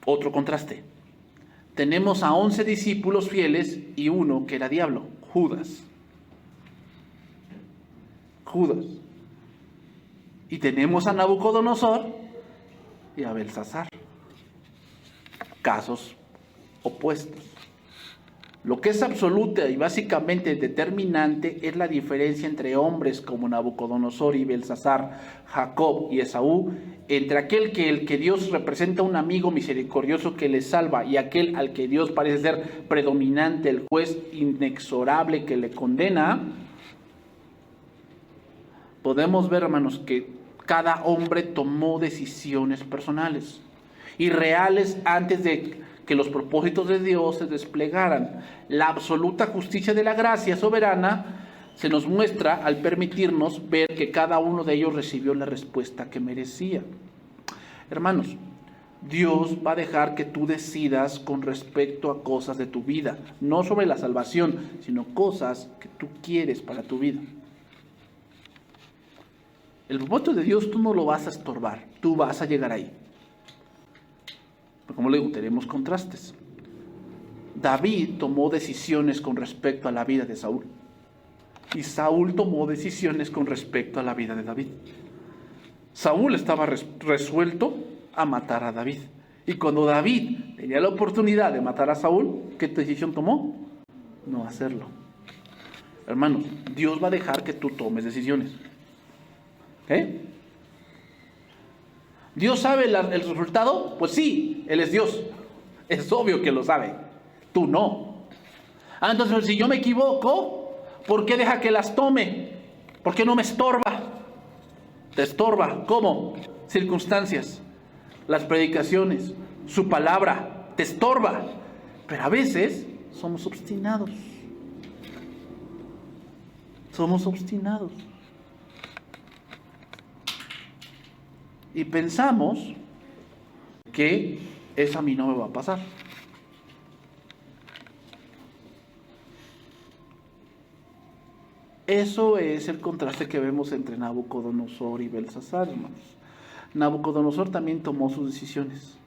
Otro contraste. Tenemos a 11 discípulos fieles y uno que era diablo, Judas. Y tenemos a Nabucodonosor y a Belsasar. Casos opuestos. Lo que es absoluta y básicamente determinante es la diferencia entre hombres como Nabucodonosor y Belsasar, Jacob y Esaú, entre aquel que Dios representa un amigo misericordioso que le salva y aquel al que Dios parece ser predominante, el juez inexorable que le condena. Podemos ver, hermanos, que cada hombre tomó decisiones personales y reales antes de que los propósitos de Dios se desplegaran. La absoluta justicia de la gracia soberana se nos muestra al permitirnos ver que cada uno de ellos recibió la respuesta que merecía. Hermanos, Dios va a dejar que tú decidas con respecto a cosas de tu vida, no sobre la salvación, sino cosas que tú quieres para tu vida. El propósito de Dios tú no lo vas a estorbar, tú vas a llegar ahí. Como le digo, tenemos contrastes. David tomó decisiones con respecto a la vida de Saúl. Y Saúl tomó decisiones con respecto a la vida de David. Saúl estaba resuelto a matar a David. Y cuando David tenía la oportunidad de matar a Saúl, ¿qué decisión tomó? No hacerlo. Hermanos, Dios va a dejar que tú tomes decisiones. ¿Ok? ¿Dios sabe el resultado? Pues sí, Él es Dios. Es obvio que lo sabe. Tú no. Entonces, si yo me equivoco, ¿por qué deja que las tome? ¿Por qué no me estorba? Te estorba. ¿Cómo? Circunstancias, las predicaciones, su palabra, te estorba. Pero a veces somos obstinados. Y pensamos que eso a mí no me va a pasar. Eso es el contraste que vemos entre Nabucodonosor y Belsasar, hermanos. Nabucodonosor también tomó sus decisiones,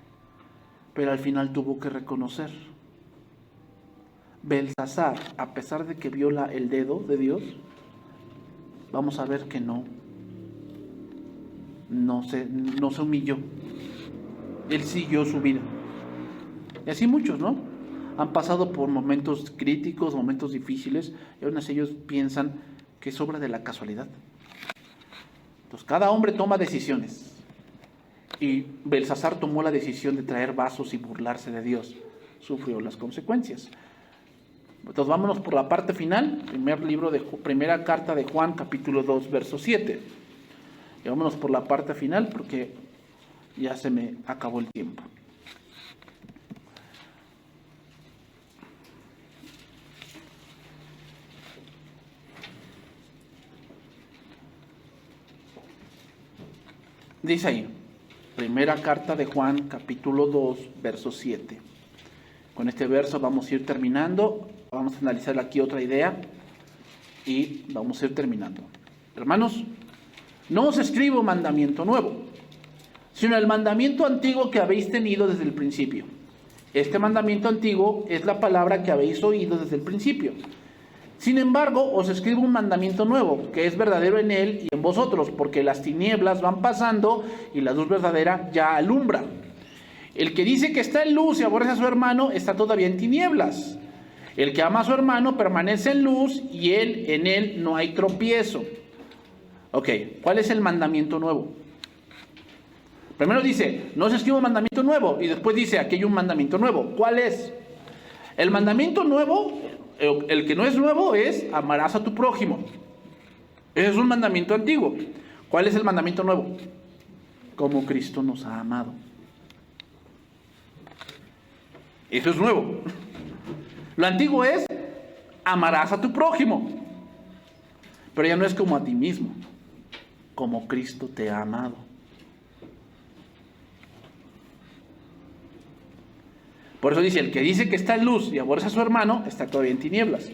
pero al final tuvo que reconocer. Belsasar, a pesar de que viola el dedo de Dios, vamos a ver que no se humilló. Él siguió su vida. Y así muchos, ¿no? Han pasado por momentos críticos, momentos difíciles, y aún así ellos piensan que es obra de la casualidad. Entonces, cada hombre toma decisiones. Y Belsasar tomó la decisión de traer vasos y burlarse de Dios. Sufrió las consecuencias. Entonces, vámonos por la parte final. Primera carta de Juan, capítulo 2, verso 7. Y vámonos por la parte final porque ya se me acabó el tiempo. Dice ahí, primera carta de Juan, capítulo 2, verso 7. Con este verso vamos a ir terminando. Vamos a analizar aquí otra idea y vamos a ir terminando. Hermanos, no os escribo mandamiento nuevo, sino el mandamiento antiguo que habéis tenido desde el principio. Este mandamiento antiguo es la palabra que habéis oído desde el principio. Sin embargo, os escribo un mandamiento nuevo, que es verdadero en él y en vosotros, porque las tinieblas van pasando y la luz verdadera ya alumbra. El que dice que está en luz y aborrece a su hermano, está todavía en tinieblas. El que ama a su hermano permanece en luz y en él no hay tropiezo. Ok, ¿cuál es el mandamiento nuevo? Primero dice, no os escribo un mandamiento nuevo, y después dice, aquí hay un mandamiento nuevo. ¿Cuál es? El mandamiento nuevo, el que no es nuevo, es amarás a tu prójimo. Ese es un mandamiento antiguo. ¿Cuál es el mandamiento nuevo? Como Cristo nos ha amado. Eso es nuevo. Lo antiguo es amarás a tu prójimo. Pero ya no es como a ti mismo, como Cristo te ha amado. Por eso dice, el que dice que está en luz y aborrece a su hermano, está todavía en tinieblas.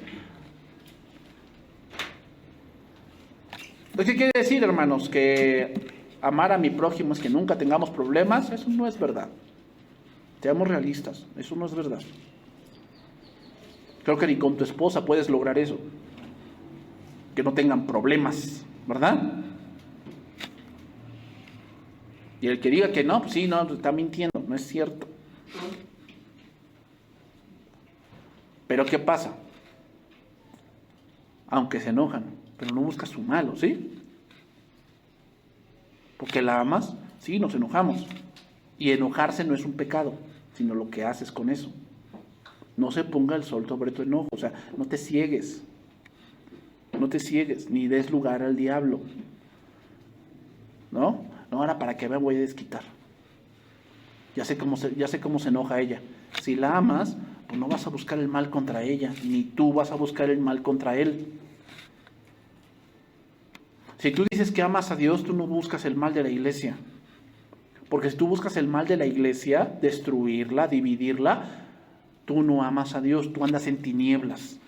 ¿Qué quiere decir, hermanos? Que amar a mi prójimo es que nunca tengamos problemas. Eso no es verdad. Seamos realistas, eso no es verdad. Creo que ni con tu esposa puedes lograr eso. Que no tengan problemas, ¿verdad? Y el que diga que no, pues sí, no, está mintiendo, no es cierto. Pero ¿qué pasa? Aunque se enojan, pero no buscas su malo, ¿sí? Porque la amas, sí, nos enojamos. Y enojarse no es un pecado, sino lo que haces con eso. No se ponga el sol sobre tu enojo, o sea, no te ciegues. No te ciegues, ni des lugar al diablo. ¿No? No, ahora para qué me voy a desquitar. Ya sé cómo se enoja ella. Si la amas, pues no vas a buscar el mal contra ella, ni tú vas a buscar el mal contra él. Si tú dices que amas a Dios, tú no buscas el mal de la iglesia. Porque si tú buscas el mal de la iglesia, destruirla, dividirla, tú no amas a Dios, tú andas en tinieblas.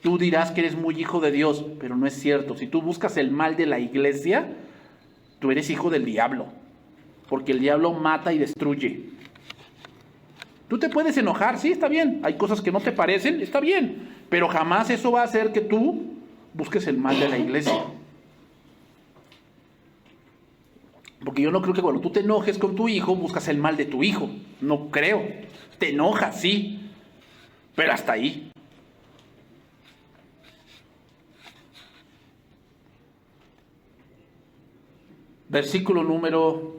Tú dirás que eres muy hijo de Dios, pero no es cierto. Si tú buscas el mal de la iglesia, tú eres hijo del diablo. Porque el diablo mata y destruye. Tú te puedes enojar, sí, está bien. Hay cosas que no te parecen, está bien. Pero jamás eso va a hacer que tú busques el mal de la iglesia. Porque yo no creo que cuando tú te enojes con tu hijo, buscas el mal de tu hijo. No creo. Te enojas, sí. Pero hasta ahí. Versículo número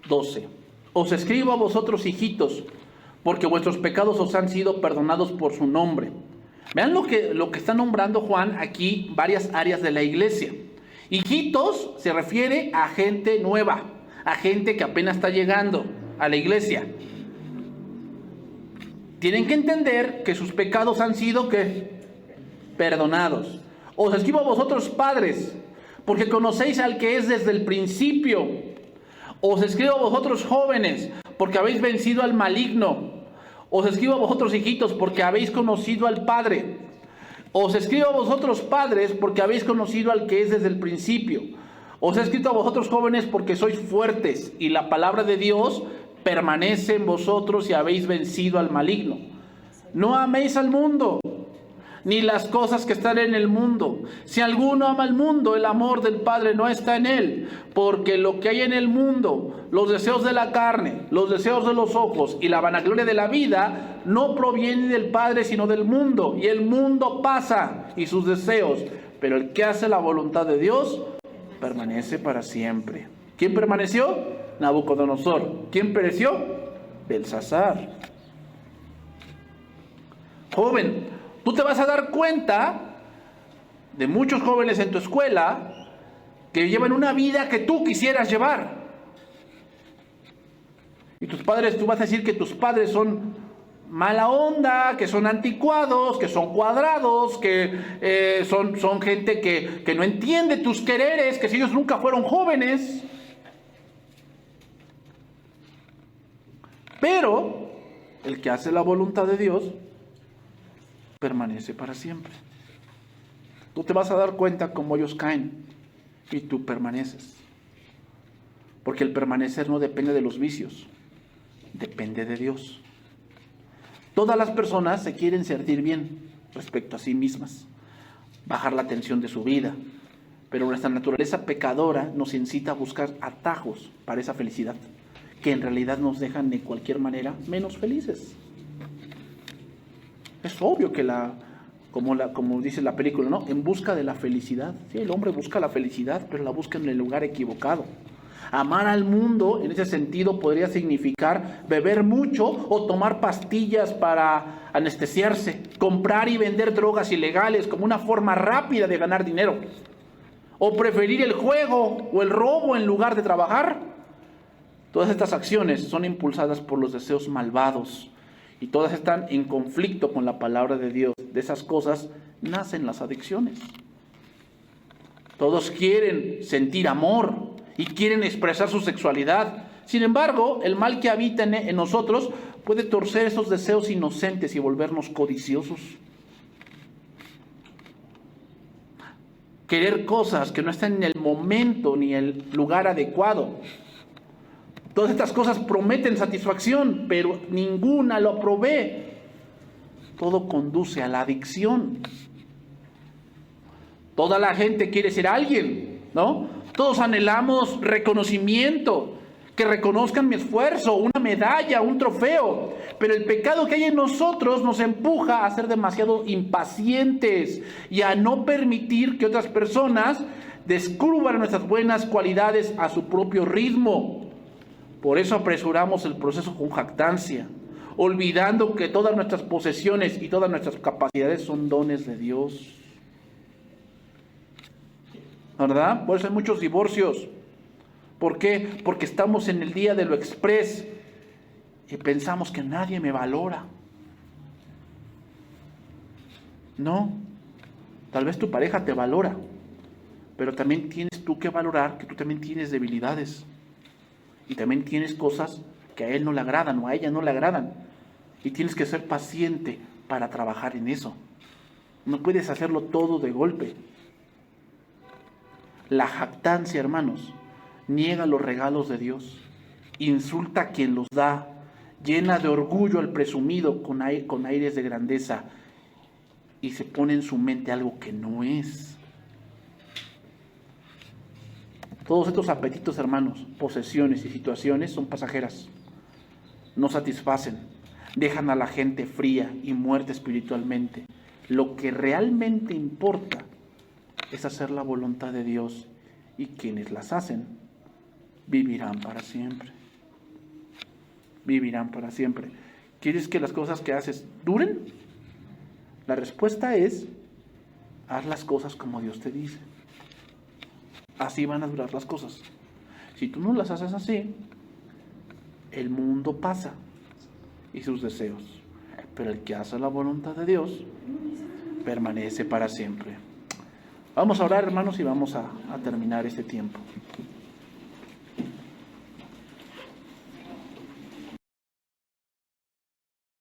12. Os escribo a vosotros, hijitos, porque vuestros pecados os han sido perdonados por su nombre. Vean lo que está nombrando Juan aquí, varias áreas de la iglesia. Hijitos se refiere a gente nueva, a gente que apenas está llegando a la iglesia. Tienen que entender que sus pecados han sido ¿qué? Perdonados. Os escribo a vosotros, padres, porque conocéis al que es desde el principio. Os escribo a vosotros jóvenes, porque habéis vencido al maligno. Os escribo a vosotros hijitos, porque habéis conocido al Padre. Os escribo a vosotros padres, porque habéis conocido al que es desde el principio. Os he escrito a vosotros jóvenes, porque sois fuertes, y la palabra de Dios permanece en vosotros y habéis vencido al maligno. No améis al mundo, ni las cosas que están en el mundo. Si alguno ama al mundo, el amor del Padre no está en él, porque lo que hay en el mundo, los deseos de la carne, los deseos de los ojos y la vanagloria de la vida, no proviene del Padre, sino del mundo. Y el mundo pasa y sus deseos, pero el que hace la voluntad de Dios permanece para siempre. ¿Quién permaneció? Nabucodonosor. ¿Quién pereció? Belsasar. Joven, tú te vas a dar cuenta de muchos jóvenes en tu escuela que llevan una vida que tú quisieras llevar. Y tus padres, tú vas a decir que tus padres son mala onda, que son anticuados, que son cuadrados, que son gente que no entiende tus quereres, que si ellos nunca fueron jóvenes. Pero el que hace la voluntad de Dios permanece para siempre. Tú te vas a dar cuenta cómo ellos caen y tú permaneces. Porque el permanecer no depende de los vicios, depende de Dios. Todas las personas se quieren sentir bien respecto a sí mismas, bajar la tensión de su vida, pero nuestra naturaleza pecadora nos incita a buscar atajos para esa felicidad, que en realidad nos dejan de cualquier manera menos felices. Es obvio que como dice la película, ¿no? En busca de la felicidad. Sí, el hombre busca la felicidad, pero la busca en el lugar equivocado. Amar al mundo, en ese sentido, podría significar beber mucho o tomar pastillas para anestesiarse, comprar y vender drogas ilegales como una forma rápida de ganar dinero, o preferir el juego o el robo en lugar de trabajar. Todas estas acciones son impulsadas por los deseos malvados y todas están en conflicto con la palabra de Dios. De esas cosas nacen las adicciones. Todos quieren sentir amor y quieren expresar su sexualidad. Sin embargo, el mal que habita en nosotros puede torcer esos deseos inocentes y volvernos codiciosos. Querer cosas que no están en el momento ni el lugar adecuado. Todas estas cosas prometen satisfacción, pero ninguna lo provee. Todo conduce a la adicción. Toda la gente quiere ser alguien, ¿no? Todos anhelamos reconocimiento, que reconozcan mi esfuerzo, una medalla, un trofeo. Pero el pecado que hay en nosotros nos empuja a ser demasiado impacientes y a no permitir que otras personas descubran nuestras buenas cualidades a su propio ritmo. Por eso apresuramos el proceso con jactancia, olvidando que todas nuestras posesiones y todas nuestras capacidades son dones de Dios. ¿Verdad? Por eso hay muchos divorcios. ¿Por qué? Porque estamos en el día de lo express y pensamos que nadie me valora. No, tal vez tu pareja te valora, pero también tienes tú que valorar que tú también tienes debilidades y también tienes cosas que a él no le agradan o a ella no le agradan y tienes que ser paciente para trabajar en eso. No puedes hacerlo todo de golpe. La jactancia, hermanos, niega los regalos de Dios, insulta a quien los da, llena de orgullo al presumido con aires de grandeza y se pone en su mente algo que no es. Todos estos apetitos, hermanos, posesiones y situaciones son pasajeras, no satisfacen, dejan a la gente fría y muerta espiritualmente. Lo que realmente importa es hacer la voluntad de Dios, y quienes las hacen vivirán para siempre. Vivirán para siempre. ¿Quieres que las cosas que haces duren? La respuesta es: haz las cosas como Dios te dice. Así van a durar las cosas. Si tú no las haces así, el mundo pasa y sus deseos. Pero el que hace la voluntad de Dios permanece para siempre. Vamos a orar, hermanos, y vamos a terminar este tiempo.